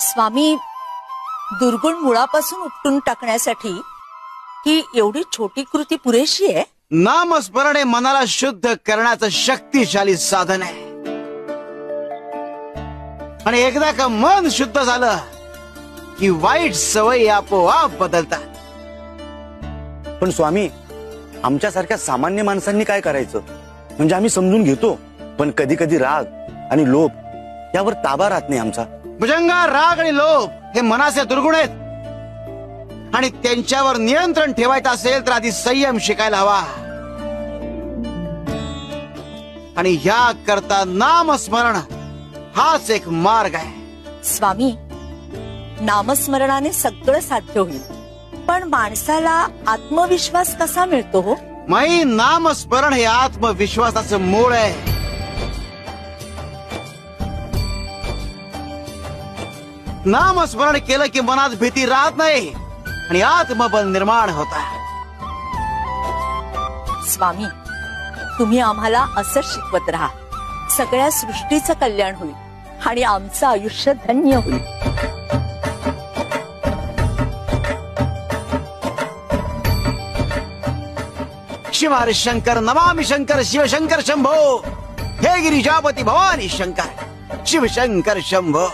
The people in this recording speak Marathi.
स्वामी, दुर्गुण मुळापासून उपटून टाकण्यासाठी ही एवढी छोटी कृती पुरेशी आहे? नामस्मरण हे मनाला शुद्ध करण्याचं शक्तिशाली साधन आहे. आणि एकदा का मन शुद्ध झालं की वाईट सवयी आपोआप बदलतात. पण स्वामी, आमच्यासारख्या सामान्य माणसांनी काय करायचं? म्हणजे आम्ही समजून घेतो, पण कधी कधी राग आणि लोभ यावर ताबा राहत नाही आमचा. भुजंगा, राग आणि लोभ हे मनाचे दुर्गुण आहेत आणि त्यांच्यावर नियंत्रण ठेवायचं असेल तर आधी संयम शिकायला हवा. आणि ह्या करता नामस्मरण हाच एक मार्ग आहे. स्वामी, नामस्मरणाने सगळं साध्य होईल, पण माणसाला आत्मविश्वास कसा मिळतो हो? माई, नामस्मरण हे आत्मविश्वासाचं मूळ आहे. नामस्मरण केलं की मनात भीती राहत नाही आणि आत्मबल निर्माण होता. स्वामी, तुम्ही आम्हाला असंच शिकवत राहा. सगळ्या सृष्टीचं कल्याण होईल आणि आमचं आयुष्य धन्य होईल. शिव हरि शंकर, नमामि शंकर, शिव शंकर शंभो. हे गिरिजापती भवानी शंकर, शिव शंकर शंभो.